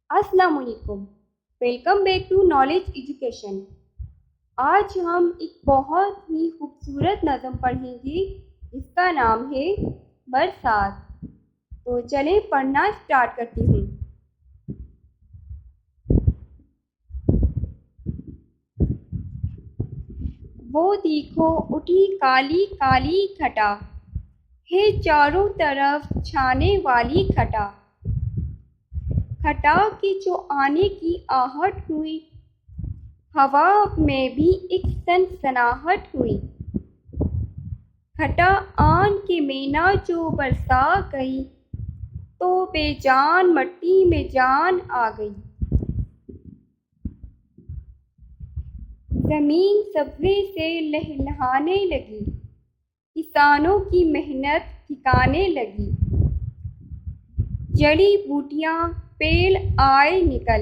अस्सलाम वालेकुम। Welcome back to knowledge education. आज हम एक बहुत ही खूबसूरत नज़म पढ़ेंगे जिसका नाम है बरसात। तो चलें पढ़ना स्टार्ट करती हूँ। वो देखो उठी काली काली घटा, है चारों तरफ छाने वाली घटा। घटा की जो आने की आहट हुई, हवा में भी एक सनसनाहट हुई। घटा आन के मेना जो बरसा गई, तो बेजान मट्टी में जान आ गई। ज़मीन सब्ज़े से लहलहाने लगी, किसानों की मेहनत ठिकाने लगी। जड़ी बूटियाँ पेड़ आए निकल,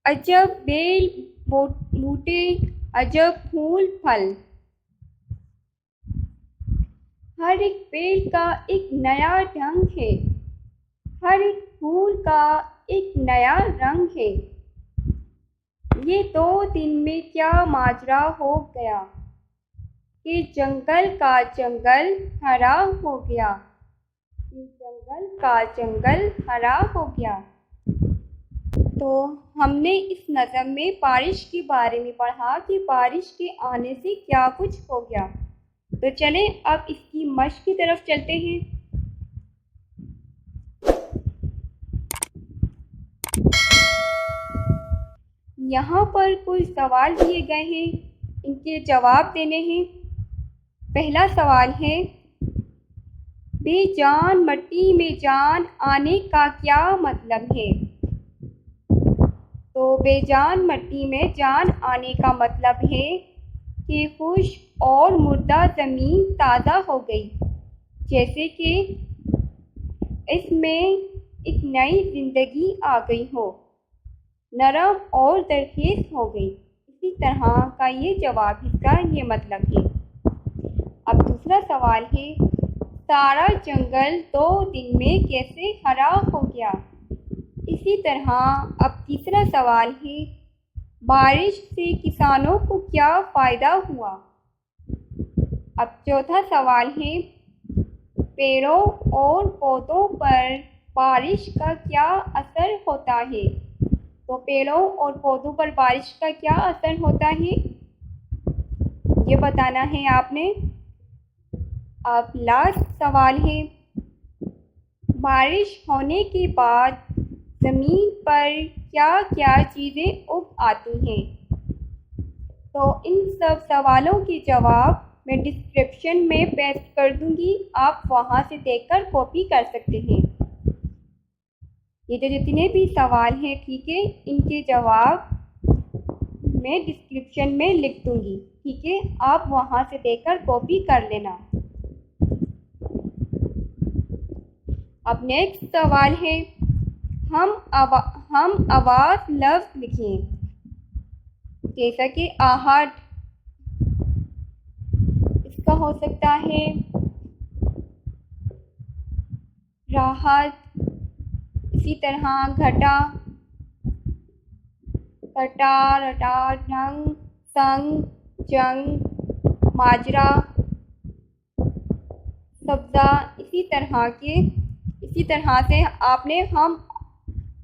अजब बेल बूटे अजब फूल फल। हर एक पेड़ का एक नया ढंग है, हर एक फूल का एक नया रंग है। ये 2 दिन में क्या माजरा हो गया कि जंगल का जंगल हरा हो गया, कि जंगल का जंगल हरा हो गया। तो हमने इस नज़म में बारिश के बारे में पढ़ा कि बारिश के आने से क्या कुछ हो गया। तो चलें अब इसकी मश्क की तरफ चलते हैं। यहाँ पर कुछ सवाल दिए गए हैं, इनके जवाब देने हैं। पहला सवाल है, बेजान मट्टी में जान आने का क्या मतलब है? तो बेजान मट्टी में जान आने का मतलब है कि खुश्क और मुर्दा ज़मीन ताज़ा हो गई, जैसे कि इसमें एक नई ज़िंदगी आ गई हो, नरम और दरखेज़ हो गई। इसी तरह का ये जवाब, इसका ये मतलब है। अब दूसरा सवाल है, सारा जंगल 2 दिन में कैसे हरा हो गया? इसी तरह अब तीसरा सवाल है, बारिश से किसानों को क्या फ़ायदा हुआ? अब चौथा सवाल है, पेड़ों और पौधों पर बारिश का क्या असर होता है? तो पेड़ों और पौधों पर बारिश का क्या असर होता है, ये बताना है आपने। अब लास्ट सवाल है, बारिश होने के बाद ज़मीन पर क्या क्या चीज़ें उग आती हैं? तो इन सब सवालों के जवाब मैं डिस्क्रिप्शन में पेस्ट कर दूंगी, आप वहाँ से देखकर कॉपी कर सकते हैं। ये जो जितने भी सवाल हैं, ठीक है, इनके जवाब मैं डिस्क्रिप्शन में लिख दूंगी, ठीक है, आप वहाँ से देखकर कॉपी कर लेना। अब नेक्स्ट सवाल है, हम आवाज़ लफ्ज़ लिखें, जैसा कि आहट, इसका हो सकता है राहत, इसी तरह घटा, कटा, रटा, ढंग, संग, जंग, माजरा, सब्ज़ा। इसी तरह से आपने हम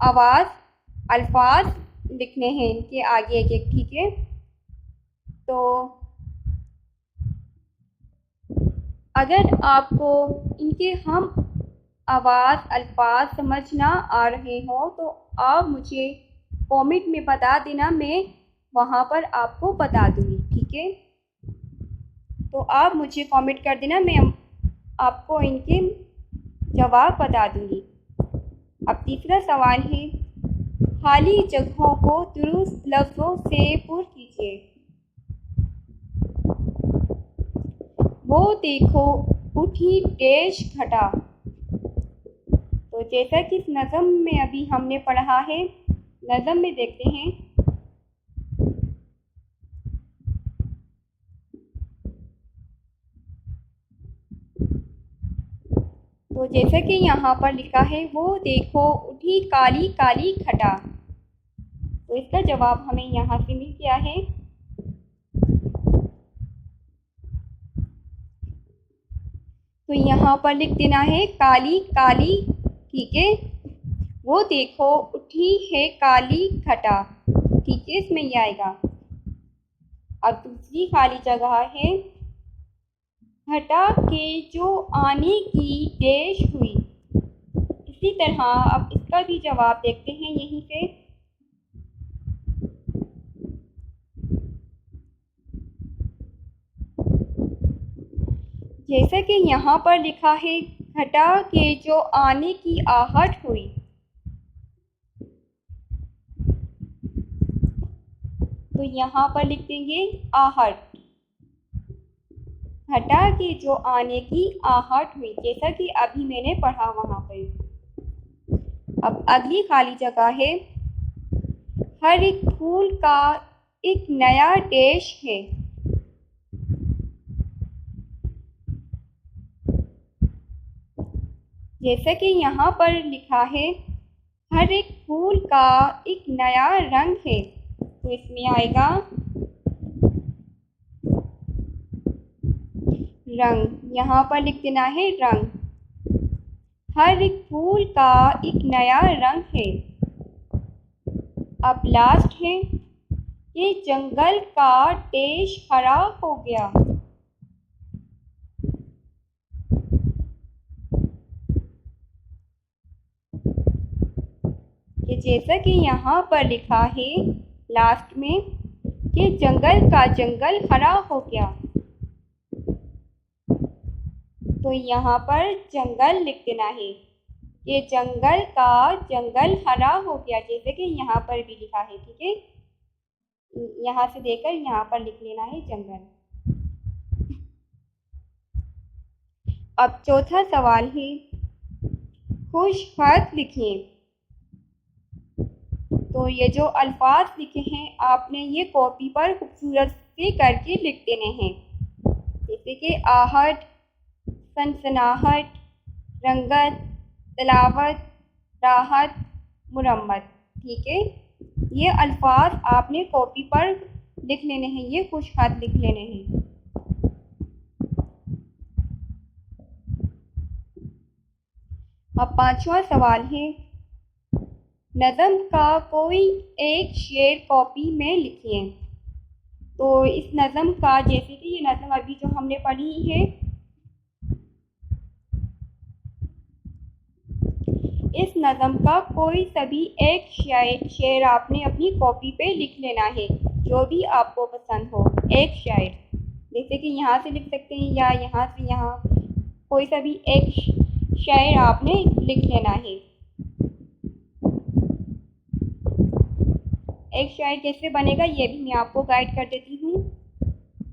आवाज़ अल्फाज लिखने हैं इनके आगे एक एक, ठीक है। तो अगर आपको इनके हम आवाज़ अल्फाज समझ ना आ रहे हो तो आप मुझे कमेंट में बता देना, मैं वहाँ पर आपको बता दूँगी, ठीक है। तो आप मुझे कमेंट कर देना, मैं आपको इनके जवाब बता दूँगी। अब तीसरा सवाल है, खाली जगहों को दुरुस्त लफ्ज़ों से पुर कीजिए। वो देखो उठी डैश घटा। तो जैसा कि इस नज़म में अभी हमने पढ़ा है, नज़म में देखते हैं, तो जैसे कि यहाँ पर लिखा है, वो देखो उठी काली काली घटा, तो इसका जवाब हमें यहाँ से मिल गया है। तो यहाँ पर लिख देना है काली काली, ठीक है। वो देखो उठी है काली घटा, ठीक है, इसमें ये आएगा। अब दूसरी खाली जगह है, घटा के जो आने की देश हुई। इसी तरह अब इसका भी जवाब देखते हैं यहीं से। जैसे कि यहाँ पर लिखा है, घटा के जो आने की आहट हुई। तो यहाँ पर लिख देंगे आहट, घटा के जो आने की आहट हुई, जैसा कि अभी मैंने पढ़ा वहाँ पर। अब अगली खाली जगह है, हर एक फूल का एक नया देश है। जैसा कि यहाँ पर लिखा है, हर एक फूल का एक नया रंग है, तो इसमें आएगा रंग। यहाँ पर लिख देना है रंग। हर एक फूल का एक नया रंग है। अब लास्ट है, ये जंगल का देश हरा हो गया। कि जैसा कि यहाँ पर लिखा है लास्ट में, कि जंगल का जंगल हरा हो गया, तो यहाँ पर जंगल लिख देना है। ये जंगल का जंगल हरा हो गया, जैसे कि यहाँ पर भी लिखा है, ठीक है। यहाँ से देकर यहाँ पर लिख लेना है जंगल। अब चौथा सवाल है, खुश खत लिखिए। तो ये जो अल्फाज लिखे हैं, आपने ये कॉपी पर खूबसूरत से करके लिख देने हैं, जैसे कि आहट, सनसनाहट, रंगत, तलावत, राहत, मुरम्मत, ठीक है। ये अल्फाज आपने कॉपी पर लिख लेने हैं, ये खुश खत लिख लेने हैं। अब पांचवा सवाल है, नज़म का कोई एक शेर कॉपी में लिखिए। तो इस नज़म का, जैसे कि ये नज़म अभी जो हमने पढ़ी है, इस नज़म का कोई सभी एक शेर आपने अपनी कॉपी पे लिख लेना है, जो भी आपको पसंद हो, एक शायर। जैसे कि यहाँ से लिख सकते हैं या यहाँ से यहाँ, कोई सभी एक शायर आपने लिख लेना है। एक शायर कैसे बनेगा ये भी मैं आपको गाइड कर देती हूँ।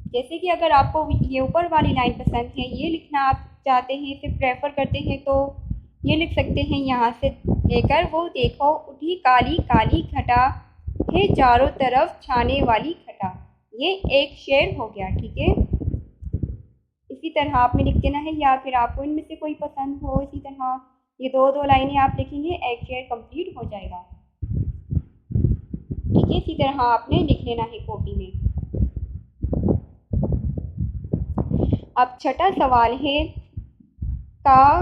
जैसे कि अगर आपको ये ऊपर वाली लाइन पसंद है, ये लिखना आप चाहते हैं, इसे प्रेफर करते हैं, तो ये लिख सकते हैं यहाँ से लेकर, वो देखो उठी काली काली घटा है, चारों तरफ छाने वाली घटा। ये एक शेर हो गया, ठीक है। इसी तरह आपने लिख देना है, या फिर आपको इनमें से कोई पसंद हो, इसी तरह ये दो दो लाइनें आप लिखेंगे, एक शेर कंप्लीट हो जाएगा, ठीक है। इसी तरह आपने लिख लेना है कॉपी में। अब छठा सवाल है, का,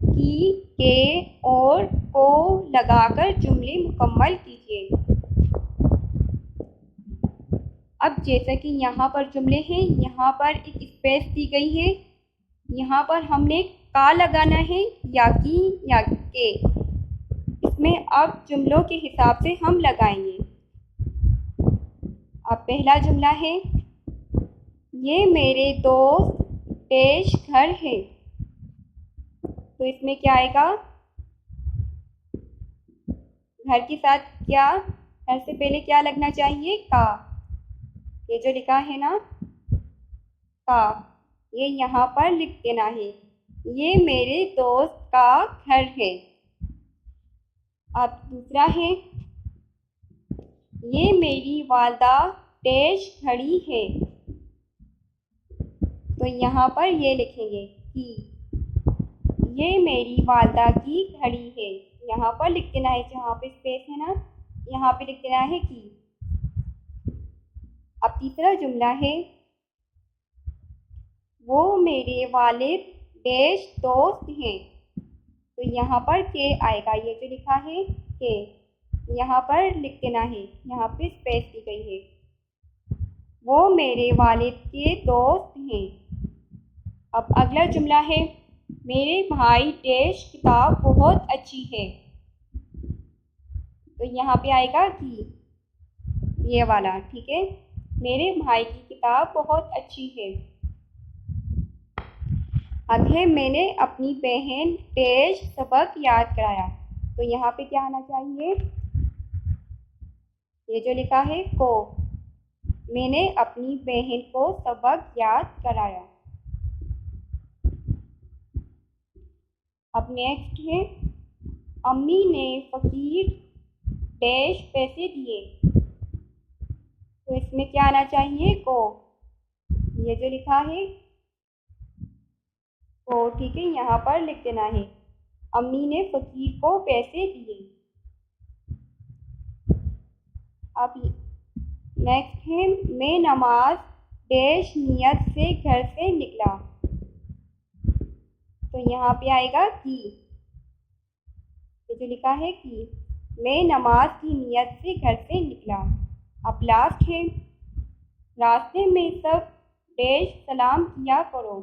की, के और को लगाकर जुमले मुकम्मल कीजिए। अब जैसा कि यहाँ पर जुमले हैं, यहाँ पर एक स्पेस दी गई है, यहाँ पर हमने का लगाना है, या की या के। इसमें अब जुमलों के हिसाब से हम लगाएंगे। अब पहला जुमला है, ये मेरे दोस्त पेश घर है, तो इसमें क्या आएगा, घर के साथ क्या, घर से पहले क्या लगना चाहिए, का। ये जो लिखा है ना का, ये यहाँ पर लिख देना है, ये मेरे दोस्त का घर है। अब दूसरा है, ये मेरी वालदा पेश खड़ी है, तो यहाँ पर ये लिखेंगे कि, ये मेरी वालदा की घड़ी है। यहाँ पर लिख देना है, जहाँ पे स्पेस है ना, यहाँ पे लिख देना है की। अब तीसरा जुमला है, वो मेरे वालिद डैश दोस्त हैं। तो यहाँ पर के आएगा, ये जो लिखा है के, यहाँ पर लिख देना है, यहाँ पे स्पेस दी गई है। वो मेरे वालिद के दोस्त हैं। अब अगला जुमला है, मेरे भाई डैश किताब बहुत अच्छी है। तो यहाँ पे आएगा की, ये वाला, ठीक है। मेरे भाई की किताब बहुत अच्छी है। अब है, मैंने अपनी बहन डैश सबक याद कराया। तो यहाँ पे क्या आना चाहिए, ये जो लिखा है को, मैंने अपनी बहन को सबक याद कराया। अब नेक्स्ट है, अम्मी ने फकीर डैश पैसे दिए। तो इसमें क्या आना चाहिए को, ये जो लिखा है को, ठीक है, यहाँ पर लिख देना है, अम्मी ने फकीर को पैसे दिए। अब नेक्स्ट है, मैं नमाज डैश नियत से घर से निकला। तो यहाँ पे आएगा की, ये जो लिखा है की, मैं नमाज की नियत से घर से निकला। अब लास्ट है, रास्ते में सब डैश सलाम किया करो।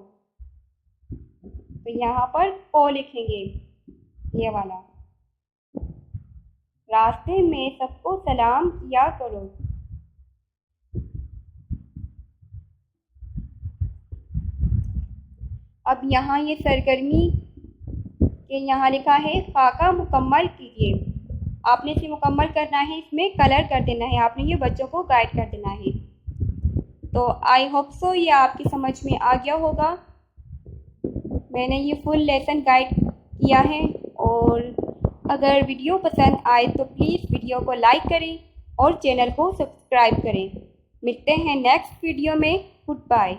तो यहाँ पर को लिखेंगे, ये वाला, रास्ते में सबको सलाम किया करो। अब यहाँ ये सरगर्मी के यहाँ लिखा है, खाका मुकम्मल कीजिए। आपने इसे मुकम्मल करना है, इसमें कलर कर देना है, आपने ये बच्चों को गाइड कर देना है। तो आई होप सो ये आपकी समझ में आ गया होगा। मैंने ये फुल लेसन गाइड किया है, और अगर वीडियो पसंद आए तो प्लीज़ वीडियो को लाइक करें और चैनल को सब्सक्राइब करें। मिलते हैं नेक्स्ट वीडियो में। Good bye.